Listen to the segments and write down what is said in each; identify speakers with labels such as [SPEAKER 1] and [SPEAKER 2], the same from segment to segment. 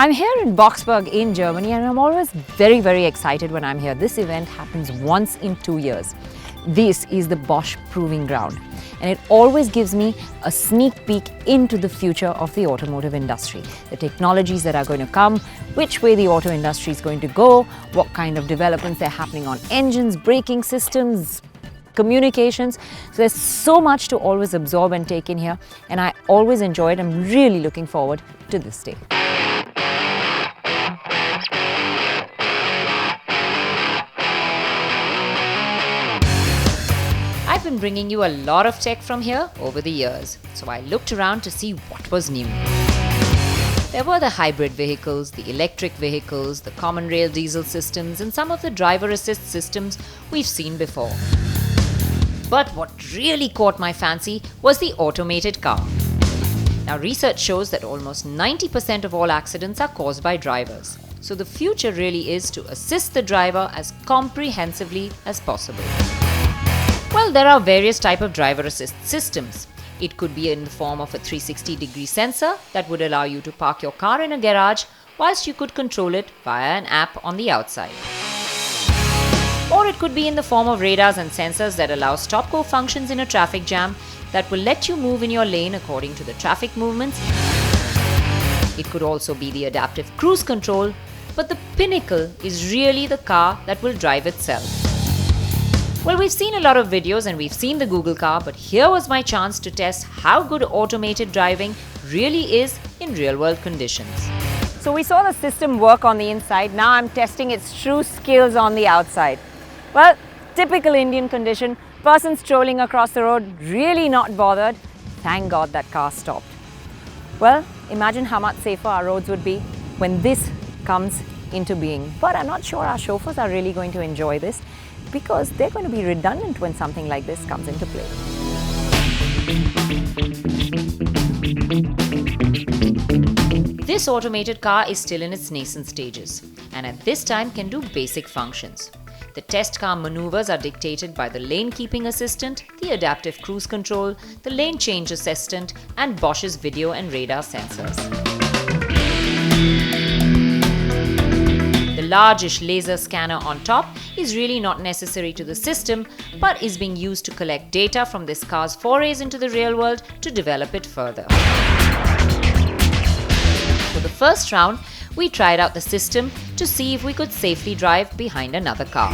[SPEAKER 1] I'm here in Boxberg in Germany, and I'm always very excited when I'm here. This event happens once in 2 years. This is the Bosch Proving Ground, and it always gives me a sneak peek into the future of the automotive industry. The technologies that are going to come, which way the auto industry is going to go, what kind of developments are happening on engines, braking systems, communications. So there's so much to always absorb and take in here, and I always enjoy it. I'm really looking forward to this day. I've been bringing you a lot of tech from here over the years, so I looked around to see what was new. There were the hybrid vehicles, the electric vehicles, the common rail diesel systems, and some of the driver assist systems we've seen before. But what really caught my fancy was the automated car. Now, research shows that almost 90% of all accidents are caused by drivers. So the future really is to assist the driver as comprehensively as possible. Well, there are various types of driver assist systems. It could be in the form of a 360-degree sensor that would allow you to park your car in a garage whilst you could control it via an app on the outside. Or it could be in the form of radars and sensors that allow stop-go functions in a traffic jam that will let you move in your lane according to the traffic movements. It could also be the adaptive cruise control, but the pinnacle is really the car that will drive itself. Well, we've seen a lot of videos and we've seen the Google car, but here was my chance to test how good automated driving really is in real-world conditions. So we saw the system work on the inside. Now I'm testing its true skills on the outside. Well, typical Indian condition, person strolling across the road, really not bothered. Thank God that car stopped. Well, imagine how much safer our roads would be when this comes into being. But I'm not sure our chauffeurs are really going to enjoy this, because they're going to be redundant when something like this comes into play. This automated car is still in its nascent stages, and at this time can do basic functions. The test car maneuvers are dictated by the lane keeping assistant, the adaptive cruise control, the lane change assistant, and Bosch's video and radar sensors. The largish laser scanner on top is really not necessary to the system, but is being used to collect data from this car's forays into the real world to develop it further. For the first round, we tried out the system to see if we could safely drive behind another car.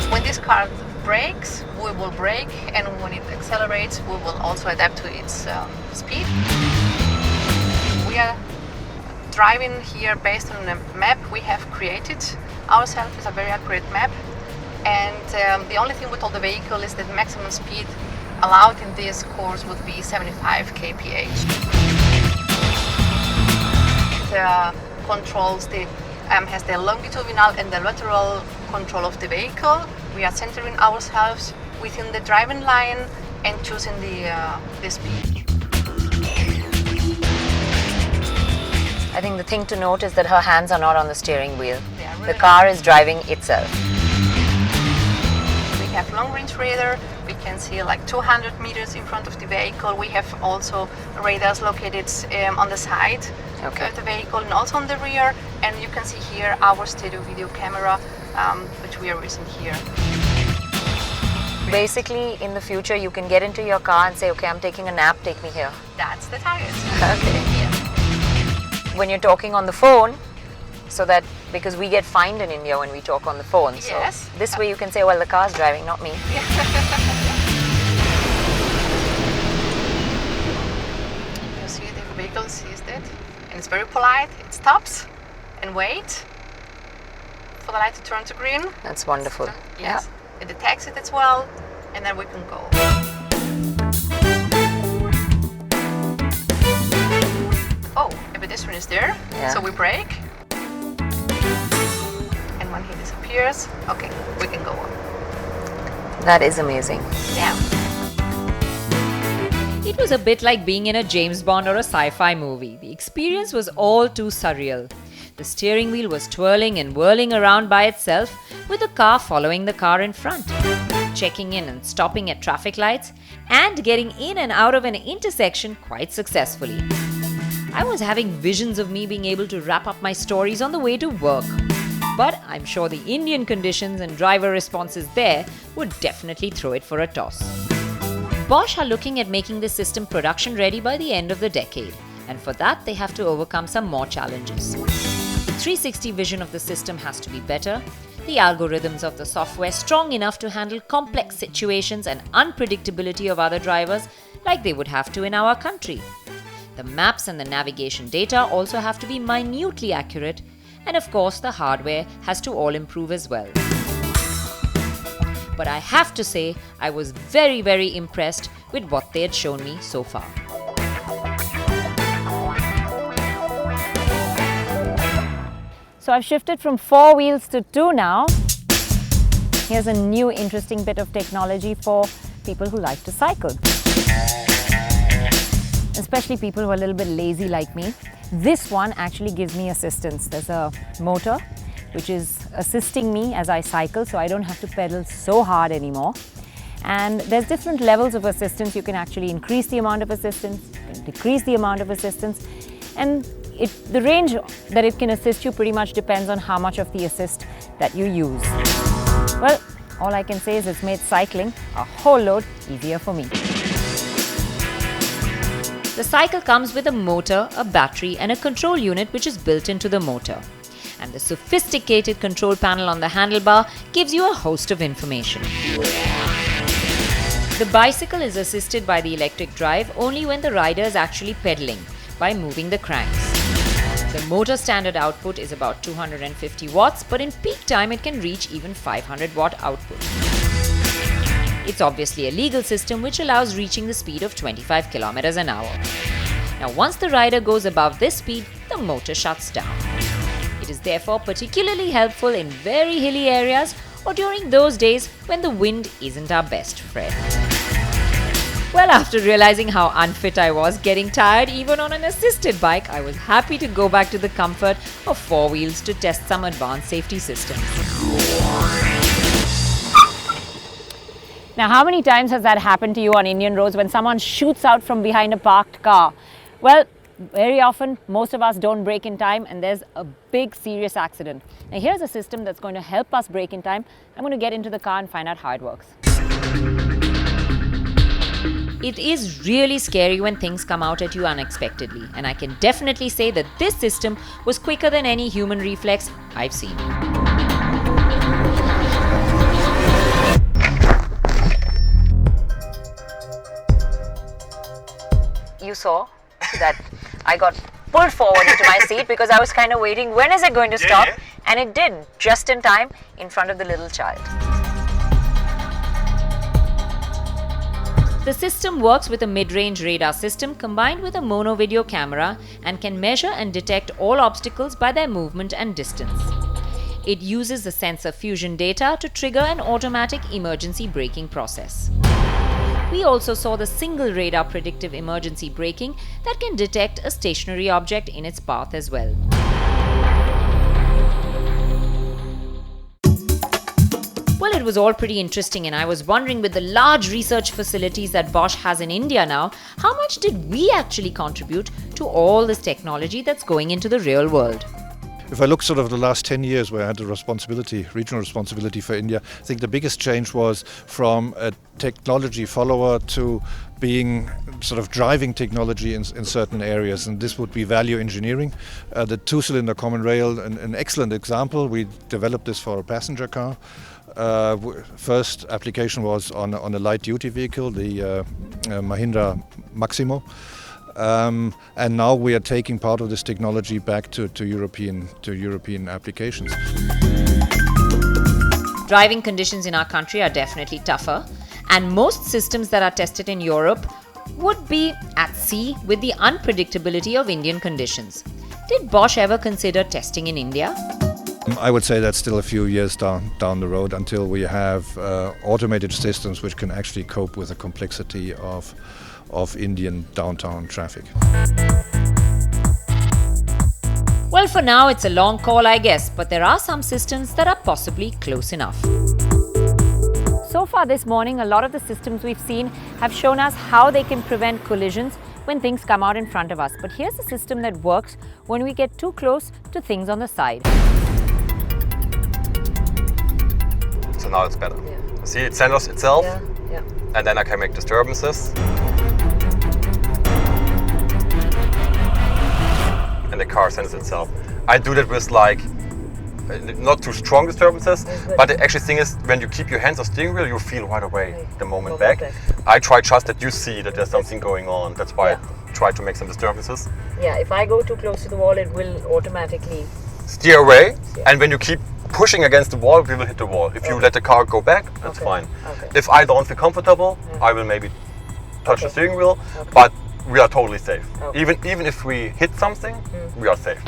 [SPEAKER 2] When this car brakes, we will brake, and when it accelerates, we will also adapt to its speed. We are driving here based on a map we have created ourselves. It's a very accurate map, and the only thing we told the vehicle is that maximum speed allowed in this course would be 75 kph. The controls has the longitudinal and the lateral control of the vehicle. We are centering ourselves within the driving line and choosing the speed.
[SPEAKER 1] I think the thing to note is that her hands are not on the steering wheel. The car is driving itself.
[SPEAKER 2] We have long-range radar. We can see like 200 meters in front of the vehicle. We have also radars located on the side of the vehicle and also on the rear. And you can see here our stereo video camera, which we are using here.
[SPEAKER 1] Basically, in the future, you can get into your car and say, okay, I'm taking a nap, take me here.
[SPEAKER 2] That's the target.
[SPEAKER 1] Okay.
[SPEAKER 2] Yeah.
[SPEAKER 1] When you're talking on the phone, so that, because we get fined in India when we talk on the phone. So
[SPEAKER 2] yes.
[SPEAKER 1] This way you can say, well, the car's driving, not me.
[SPEAKER 2] You see the vehicle sees that, and it's very polite. It stops and waits for the light to turn to green.
[SPEAKER 1] That's wonderful.
[SPEAKER 2] Yes. It detects it as well, and then we can go. Oh, a pedestrian is there, so we brake. And when he disappears, okay, we can go on.
[SPEAKER 1] That is amazing.
[SPEAKER 2] Yeah.
[SPEAKER 1] It was a bit like being in a James Bond or a sci-fi movie. The experience was all too surreal. The steering wheel was twirling and whirling around by itself, with the car following the car in front, checking in and stopping at traffic lights, and getting in and out of an intersection quite successfully. I was having visions of me being able to wrap up my stories on the way to work. But I'm sure the Indian conditions and driver responses there would definitely throw it for a toss. Bosch are looking at making this system production ready by the end of the decade, and for that they have to overcome some more challenges. The 360 vision of the system has to be better, the algorithms of the software strong enough to handle complex situations and unpredictability of other drivers like they would have to in our country. The maps and the navigation data also have to be minutely accurate, and of course the hardware has to all improve as well. But I have to say, I was very, very impressed with what they had shown me so far.
[SPEAKER 3] So I've shifted from 4 wheels to 2 now. Here's a new interesting bit of technology for people who like to cycle. Especially people who are a little bit lazy like me. This one actually gives me assistance. There's a motor which is assisting me as I cycle, so I don't have to pedal so hard anymore. And there's different levels of assistance. You can actually increase the amount of assistance, you can decrease the amount of assistance, and the range that it can assist you pretty much depends on how much of the assist that you use. Well, all I can say is it's made cycling a whole load easier for me.
[SPEAKER 1] The cycle comes with a motor, a battery, and a control unit which is built into the motor. And the sophisticated control panel on the handlebar gives you a host of information. The bicycle is assisted by the electric drive only when the rider is actually pedaling by moving the cranks. The motor standard output is about 250 watts, but in peak time it can reach even 500 watt output. It's obviously a legal system which allows reaching the speed of 25 kilometers an hour. Now, once the rider goes above this speed, the motor shuts down. It is therefore particularly helpful in very hilly areas or during those days when the wind isn't our best friend. Well, after realizing how unfit I was getting tired even on an assisted bike, I was happy to go back to the comfort of 4 wheels to test some advanced safety systems.
[SPEAKER 3] Now, how many times has that happened to you on Indian roads when someone shoots out from behind a parked car? Well, very often, most of us don't brake in time and there's a big serious accident. Now, here's a system that's going to help us brake in time. I'm going to get into the car and find out how it works.
[SPEAKER 1] It is really scary when things come out at you unexpectedly, and I can definitely say that this system was quicker than any human reflex I've seen. You saw that I got pulled forward into my seat because I was kind of waiting, when is it going to stop? Yeah. And it did, just in time, in front of the little child. The system works with a mid-range radar system combined with a mono video camera and can measure and detect all obstacles by their movement and distance. It uses the sensor fusion data to trigger an automatic emergency braking process. We also saw the single radar predictive emergency braking that can detect a stationary object in its path as well. Well, it was all pretty interesting, and I was wondering, with the large research facilities that Bosch has in India now, how much did we actually contribute to all this technology that's going into the real world?
[SPEAKER 4] If I look sort of the last 10 years where I had the responsibility, regional responsibility for India, I think the biggest change was from a technology follower to being sort of driving technology in certain areas, and this would be value engineering. The two-cylinder common rail, an excellent example. We developed this for a passenger car. First application was on a light-duty vehicle, the Mahindra Maximo. And now we are taking part of this technology back to European applications.
[SPEAKER 1] Driving conditions in our country are definitely tougher, and most systems that are tested in Europe would be at sea with the unpredictability of Indian conditions. Did Bosch ever consider testing in India?
[SPEAKER 4] I would say that's still a few years down the road until we have automated systems which can actually cope with the complexity of Indian downtown traffic.
[SPEAKER 1] Well, for now it's a long call, I guess, but there are some systems that are possibly close enough.
[SPEAKER 3] So far this morning, a lot of the systems we've seen have shown us how they can prevent collisions when things come out in front of us. But here's a system that works when we get too close to things on the side.
[SPEAKER 5] So now it's better. See, it centers itself, and then I can make disturbances. And the car centers itself. I do that with like not too strong disturbances, but the actual thing is when you keep your hands on steering wheel, you feel right away the moment back. I try just that you see that there's something going on. That's why I try to make some disturbances.
[SPEAKER 3] Yeah, if I go too close to the wall, it will automatically
[SPEAKER 5] steer away, and when you keep pushing against the wall, we will hit the wall. If you let the car go back, that's fine. If I don't feel comfortable, I will maybe touch the steering wheel, but we are totally safe. Even if we hit something, we are safe.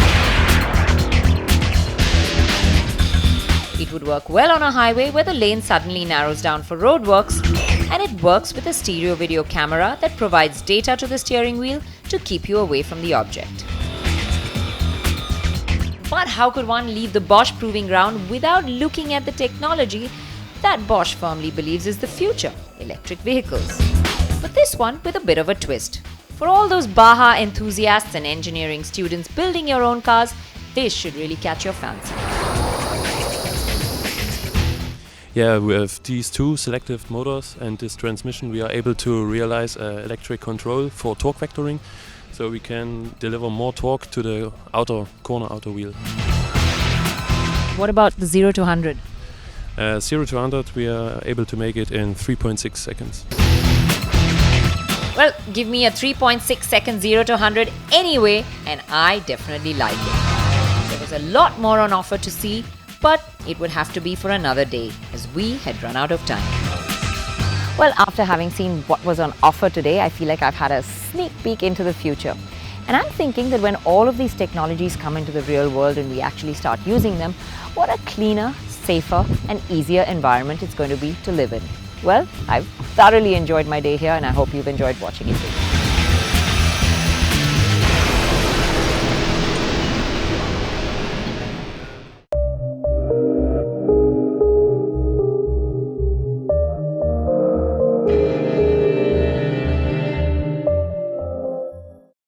[SPEAKER 1] It would work well on a highway where the lane suddenly narrows down for roadworks, and it works with a stereo video camera that provides data to the steering wheel to keep you away from the object. But how could one leave the Bosch proving ground without looking at the technology that Bosch firmly believes is the future, electric vehicles? But this one with a bit of a twist. For all those Baja enthusiasts and engineering students building your own cars, this should really catch your fancy.
[SPEAKER 6] Yeah, with these two selective motors and this transmission, we are able to realize electric control for torque vectoring, so we can deliver more torque to the outer wheel.
[SPEAKER 3] What about the 0 to 100?
[SPEAKER 6] 0 to 100, we are able to make it in 3.6 seconds.
[SPEAKER 1] Well, give me a 3.6 second 0 to 100 anyway, and I definitely like it. There was a lot more on offer to see, but it would have to be for another day, as we had run out of time.
[SPEAKER 3] Well, after having seen what was on offer today, I feel like I've had a sneak peek into the future. And I'm thinking that when all of these technologies come into the real world and we actually start using them, what a cleaner, safer and easier environment it's going to be to live in. Well, I've thoroughly enjoyed my day here, and I hope you've enjoyed watching it too.